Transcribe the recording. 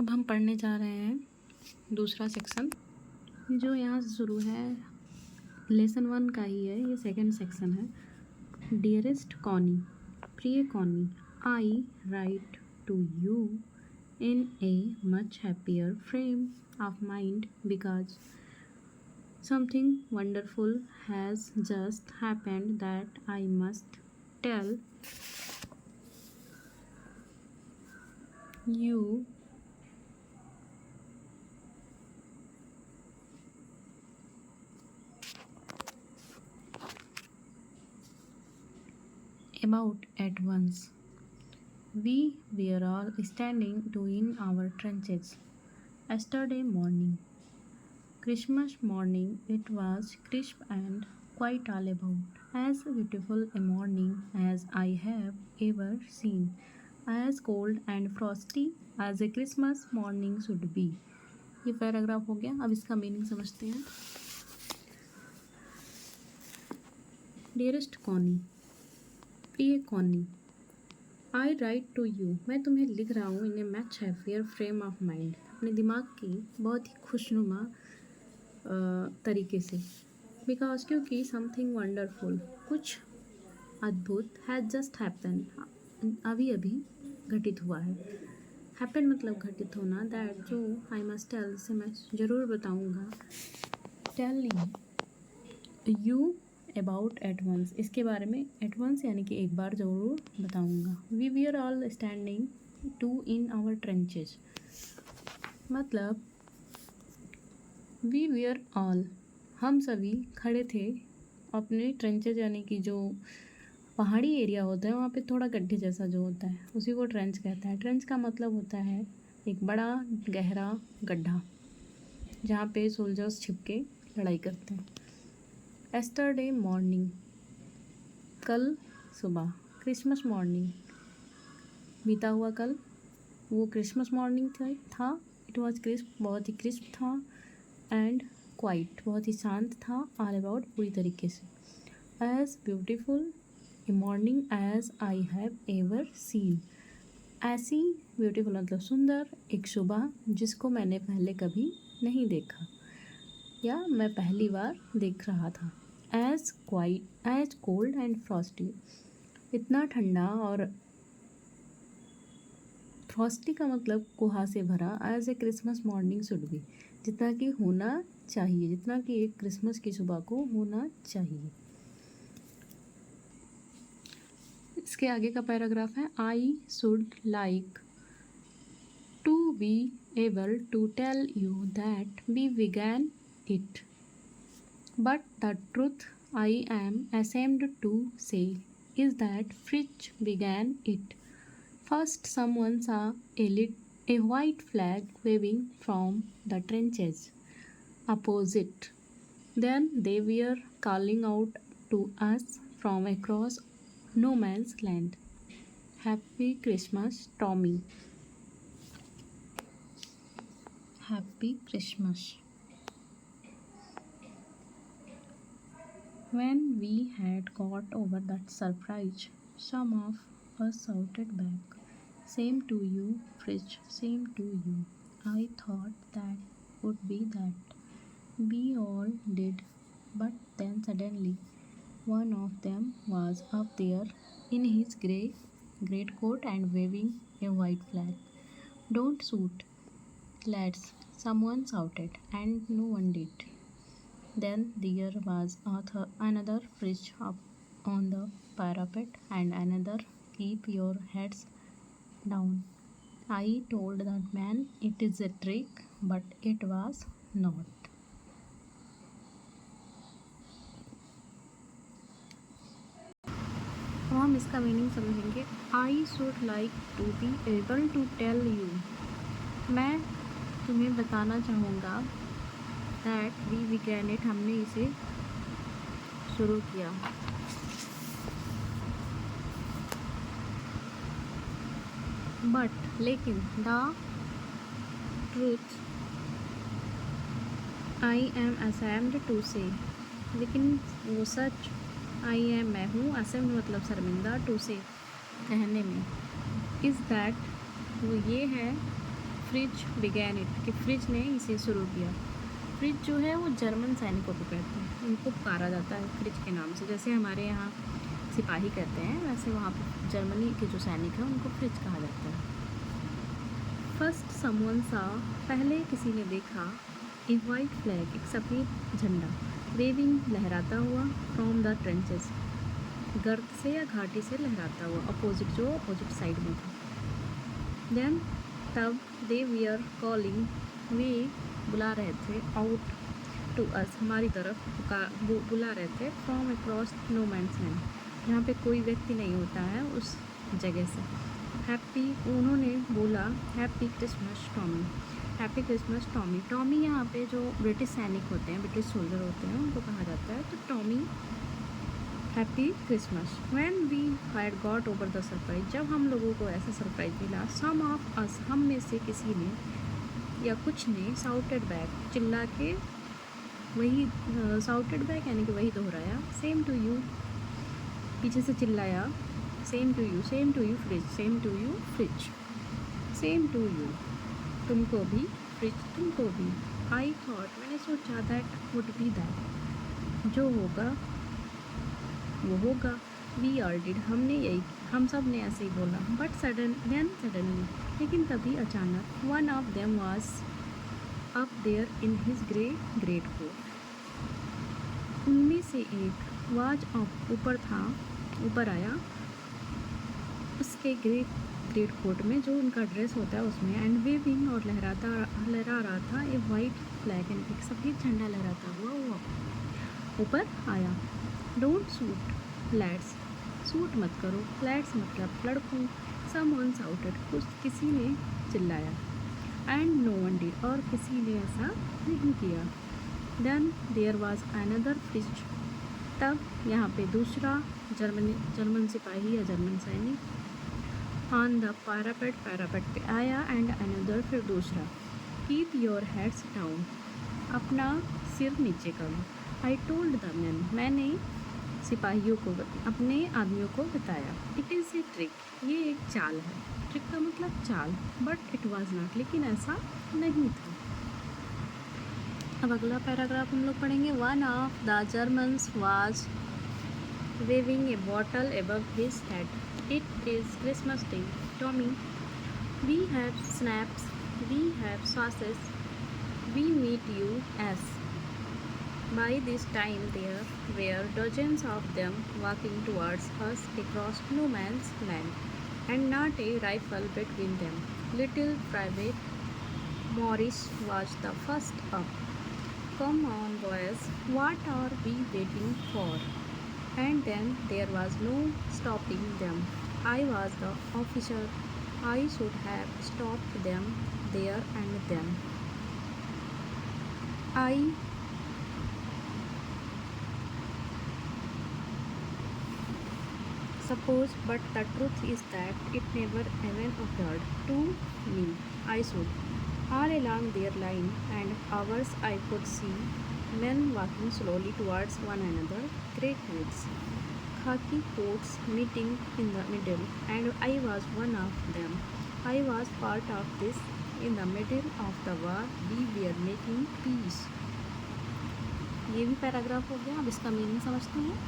अब हम पढ़ने जा रहे हैं दूसरा सेक्शन, जो यहाँ से शुरू है। लेसन 1 का ही है, ये सेकंड सेक्शन है। डियरेस्ट कॉनी, प्रिय Connie, I write to you in a much happier frame of mind because something wonderful has just happened that I must tell you about at once. We were all standing in our trenches yesterday morning. Christmas morning, it was crisp and quite all about, as beautiful a morning as I have ever seen, as cold and frosty as a Christmas morning should be. ये paragraph हो गया। अब इसका meaning समझते हैं। Dearest Connie, प्रिय Connie, I write to you, मैं तुम्हें लिख रहा हूँ in a much happier frame of mind, अपने दिमाग की बहुत ही खुशनुमा तरीके से। बिकॉज क्योंकि समथिंग वंडरफुल, कुछ अद्भुत, हैज़ जस्ट हैपन, अभी अभी घटित हुआ है। हैपन मतलब घटित होना। दैट जो आई मस्ट टेल, से मैं ज़रूर बताऊँगा। Tell you about at once, इसके बारे में एट वंस यानी कि एक बार ज़रूर बताऊँगा। We were all standing to in our trenches, मतलब वी वीयर ऑल, हम सभी खड़े थे अपने ट्रेंचेज, यानी कि जो पहाड़ी एरिया होता है वहाँ पे थोड़ा गड्ढे जैसा जो होता है उसी को ट्रेंच कहता है। ट्रेंच का मतलब होता है एक बड़ा गहरा गड्ढा जहाँ पे सोल्जर्स छिप के लड़ाई करते हैं। एस्टरडे मॉर्निंग, कल सुबह। क्रिसमस मॉर्निंग, बीता हुआ कल, वो क्रिसमस मॉर्निंग था। इट वॉज क्रिस्प, बहुत ही क्रिस्प था। एंड क्वाइट, बहुत ही शांत था। ऑल अबाउट, पूरी तरीके से। As beautiful a morning as I have ever seen, ऐसी ब्यूटीफुल मतलब सुंदर एक सुबह जिसको मैंने पहले कभी नहीं देखा या मैं पहली बार देख रहा था। As quiet, as cold and frosty, इतना ठंडा, और फ्रॉस्टी का मतलब कुहासे भरा। As a Christmas morning should be, जितना कि होना चाहिए, जितना कि एक क्रिसमस की सुबह को होना चाहिए। इसके आगे का पैराग्राफ है। I should like to be able to tell you that we began it, but the truth I am ashamed to say is that Fritz began it. First someone saw a white flag waving from the trenches opposite. Then they were calling out to us from across no man's land. Happy Christmas, Tommy. Happy Christmas. When we had got over that surprise, some of us shouted back, "Same to you, Fritz, same to you." I thought that would be that. We all did, but then suddenly one of them was up there in his greatcoat and waving a white flag. "Don't shoot, lads," someone shouted, and no one did. Then there was another Fritz up on the parapet, and another, "Keep your heads down." I told that man it is a trick, but it was not. अब हम इसका meaning समझेंगे। I should like to be able to tell you, मैं तुम्हें बताना चाहूँगा that we began it, हमने इसे शुरू किया। बट लेकिन, the truth I am ashamed to say, लेकिन वो सच, आई एम मैं हूँ, ashamed मतलब शर्मिंदा, टू से कहने में, इज़ दैट वो ये है, फ्रिज बिगैन इट, कि फ्रिज ने इसे शुरू किया। फ्रिज जो है वो जर्मन सैनिकों को कहते हैं, उनको पुकारा जाता है फ्रिज के नाम से। जैसे हमारे यहाँ सिपाही कहते हैं, वैसे वहाँ पर जर्मनी के जो सैनिक हैं उनको फ्रिज कहा जाता है। फर्स्ट समवन सा, पहले किसी ने देखा, ए वाइट फ्लैग, एक सफ़ेद झंडा, वेविंग, लहराता हुआ, फ्रॉम द ट्रेंचेस, गर्त से या घाटी से लहराता हुआ, अपोजिट, जो अपोजिट साइड में था। देन तब दे वीयर कॉलिंग, वे बुला रहे थे, आउट टू अस, हमारी तरफ बुला रहे थे, from across no man's land, जहाँ पे कोई व्यक्ति नहीं होता है उस जगह से। हैप्पी, उन्होंने बोला, happy Christmas Tommy, happy Christmas Tommy. Tommy यहाँ पे जो ब्रिटिश सैनिक होते हैं, ब्रिटिश सोल्जर होते हैं, उनको कहा जाता है। तो Tommy, happy Christmas. When we had got over the surprise, जब हम लोगों को ऐसा सरप्राइज मिला, सम ऑफ अस, हम में से किसी ने या कुछ ने, साउटेड बैक, चिल्ला के वही, साउटेड बैक यानी कि वही दोहराया, सेम टू यू, पीछे से चिल्लाया, same to you, same to you Fritz, same to you Fritz, same to you, तुमको भी फ्रिज, तुमको भी। आई थॉट, मैंने सोचा, दैट वुड बी दैट, जो होगा वो होगा। वी ऑल डिड, हमने यही, हम सब ने ऐसे ही बोला। बट सडनली, लेकिन तभी अचानक, one of them was up there in his greatcoat, उनमें से एक वाज अप, ऊपर था, ऊपर आया उसके ग्रेट कोट में, जो उनका ड्रेस होता है उसमें, एंड वेविंग, और लहरा रहा था, ए वाइट फ्लैग, एक सफ़ेद झंडा लहराता हुआ वो ऊपर आया। डोंट सूट लैड्स, सूट मत करो, लैड्स मतलब लड़कों, समवन साउटेड, कुछ किसी ने चिल्लाया, एंड नो वन डिड, और किसी ने ऐसा नहीं किया। Then there was another Fritz, तब यहाँ पे दूसरा जर्मन सिपाही या जर्मन सैनिक, ऑन द पैरापेट पे आया, एंड अनदर, फिर दूसरा, कीप योर हेड्स डाउन, अपना सिर नीचे करो। आई टोल्ड द मैन, मैंने सिपाहियों को, अपने आदमियों को बताया। इट इज़ ए ट्रिक, ये एक चाल है। ट्रिक का मतलब चाल, बट इट वाज नॉट, लेकिन ऐसा नहीं था। अब अगला पैराग्राफ हम लोग पढ़ेंगे। One of the Germans was waving a bottle above his head, it is Christmas Day Tommy, we have schnapps, we have sausages, we meet you yes. By this time there were dozens of them walking towards us across no man's land, and not a rifle between them. Little Private Morris was the first up. Come on, boys, what are we waiting for? And then there was no stopping them. I was the officer. I should have stopped them there and then. I suppose, but the truth is that it never even occurred to me. I should. All along their line and ours I could see men walking slowly towards one another, great hoods, khaki coats meeting in the middle, and I was one of them. I was part of this. In the middle of the war, we were making peace. ये भी paragraph हो गया। अब इसका meaning समझते हैं।